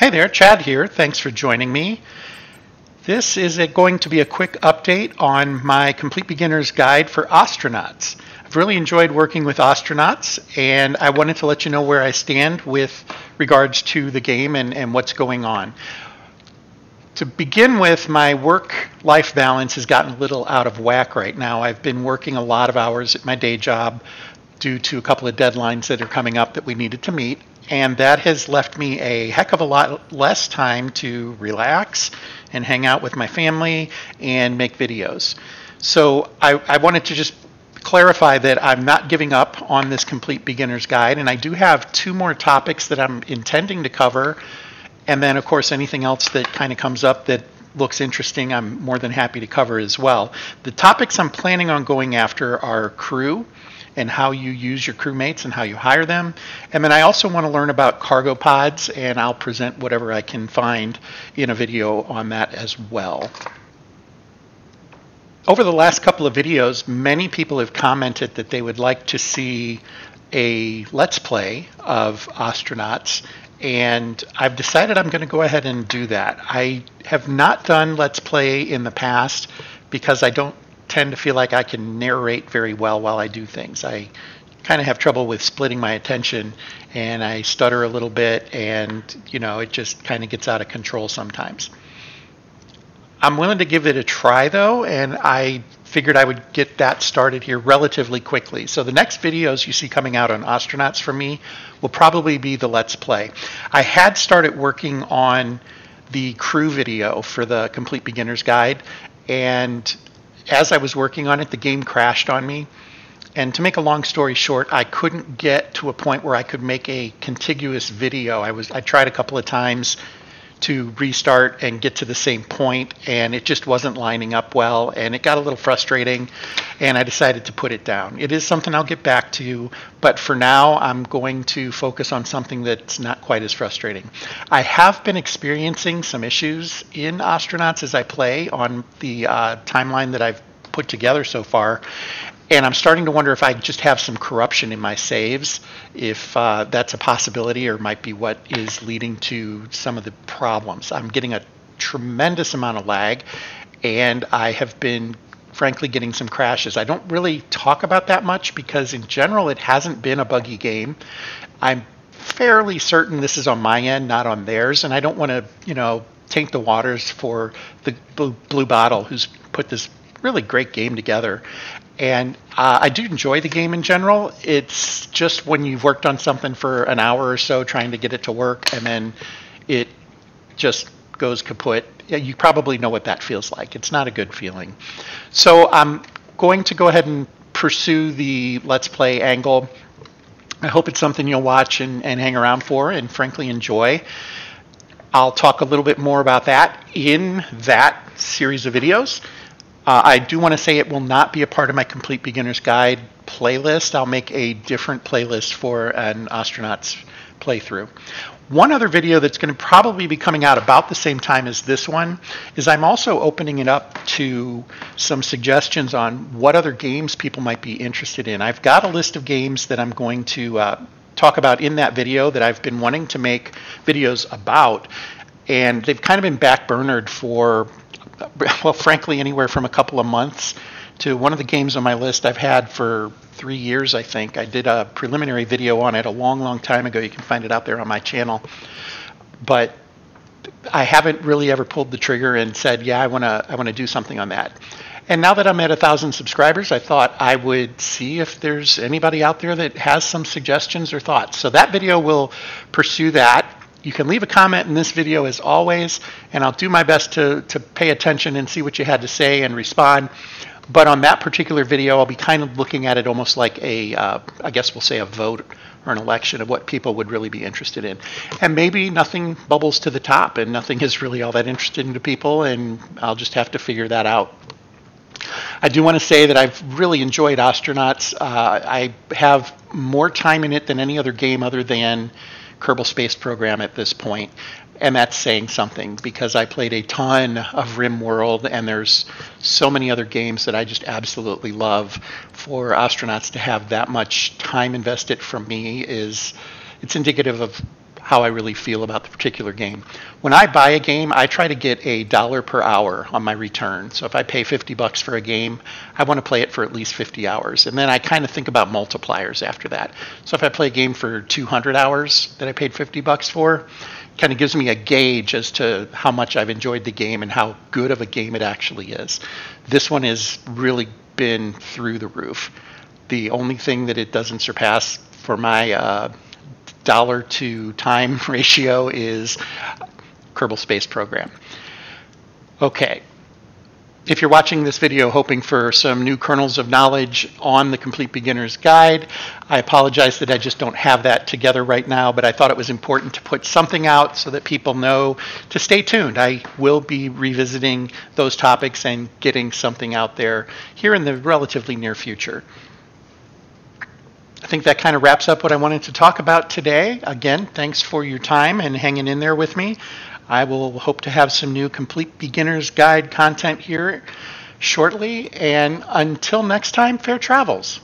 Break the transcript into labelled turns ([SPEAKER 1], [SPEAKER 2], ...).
[SPEAKER 1] Hey there, Chad here. Thanks for joining me. This is going to be a quick update on my Complete Beginner's Guide for Ostranauts. I've really enjoyed working with Ostranauts, and I wanted to let you know where I stand with regards to the game and what's going on. To begin with, my work-life balance has gotten a little out of whack right now. I've been working a lot of hours at my day job due to a couple of deadlines that are coming up that we needed to meet. And that has left me a heck of a lot less time to relax and hang out with my family and make videos. So I wanted to just clarify that I'm not giving up on this Complete Beginner's Guide, and I do have 2 more topics that I'm intending to cover. And then, of course, anything else that kind of comes up that looks interesting, I'm more than happy to cover as well. The topics I'm planning on going after are crew, and how you use your crewmates and how you hire them. And then I also want to learn about cargo pods, and I'll present whatever I can find in a video on that as well. Over the last couple of videos, many people have commented that they would like to see a Let's Play of Ostranauts, and I've decided I'm going to go ahead and do that. I have not done Let's Play in the past because I don't tend to feel like I can narrate very well while I do things. I kind of have trouble with splitting my attention, and I stutter a little bit, and it just kind of gets out of control sometimes. I'm willing to give it a try though, and I figured I would get that started here relatively quickly. So the next videos you see coming out on Ostranauts for me will probably be the Let's Play. I had started working on the crew video for the Complete Beginner's Guide, and as I was working on it, the game crashed on me. And to make a long story short, I couldn't get to a point where I could make a contiguous video. I tried a couple of times to restart and get to the same point, and it just wasn't lining up well, and it got a little frustrating, and I decided to put it down. It is something I'll get back to, but for now I'm going to focus on something that's not quite as frustrating. I have been experiencing some issues in Ostranauts as I play on the timeline that I've put together so far, and I'm starting to wonder if I just have some corruption in my saves, if that's a possibility or might be what is leading to some of the problems. I'm getting a tremendous amount of lag, and I have been frankly getting some crashes. I don't really talk about that much because in general it hasn't been a buggy game. I'm fairly certain this is on my end, not on theirs, and I don't want to taint the waters for the Blue Bottle, who's put this really great game together. And I do enjoy the game in general. It's just when you've worked on something for an hour or so trying to get it to work, and then it just goes kaput. You probably know what that feels like. It's not a good feeling. So I'm going to go ahead and pursue the Let's Play angle. I hope it's something you'll watch and hang around for and frankly enjoy. I'll talk a little bit more about that in that series of videos. I do want to say it will not be a part of my Complete Beginner's Guide playlist. I'll make a different playlist for an Ostranauts playthrough. One other video that's going to probably be coming out about the same time as this one is I'm also opening it up to some suggestions on what other games people might be interested in. I've got a list of games that I'm going to talk about in that video that I've been wanting to make videos about, and they've kind of been backburnered for, well, frankly, anywhere from a couple of months to one of the games on my list I've had for 3 years, I think. I did a preliminary video on it a long, long time ago. You can find it out there on my channel. But I haven't really ever pulled the trigger and said, yeah, I want to do something on that. And now that I'm at 1,000 subscribers, I thought I would see if there's anybody out there that has some suggestions or thoughts. So that video will pursue that. You can leave a comment in this video as always, and I'll do my best to pay attention and see what you had to say and respond. But on that particular video, I'll be kind of looking at it almost like a, I guess we'll say a vote or an election of what people would really be interested in. And maybe nothing bubbles to the top and nothing is really all that interesting to people, and I'll just have to figure that out. I do want to say that I've really enjoyed Ostranauts. I have more time in it than any other game other than Kerbal Space Program at this point, and that's saying something because I played a ton of RimWorld, and there's so many other games that I just absolutely love. For Ostranauts to have that much time invested from me it's indicative of how I really feel about the particular game. When I buy a game, I try to get $1 per hour on my return. So if I pay $50 for a game, I want to play it for at least 50 hours. And then I kind of think about multipliers after that. So if I play a game for 200 hours that I paid $50 for, kind of gives me a gauge as to how much I've enjoyed the game and how good of a game it actually is. This one has really been through the roof. The only thing that it doesn't surpass for my dollar to time ratio is Kerbal Space Program. Okay. If you're watching this video hoping for some new kernels of knowledge on the Complete Beginner's Guide, I apologize that I just don't have that together right now, but I thought it was important to put something out so that people know to stay tuned. I will be revisiting those topics and getting something out there here in the relatively near future. I think that kind of wraps up what I wanted to talk about today. Again, thanks for your time and hanging in there with me. I will hope to have some new Complete Beginner's Guide content here shortly. And until next time, fair travels.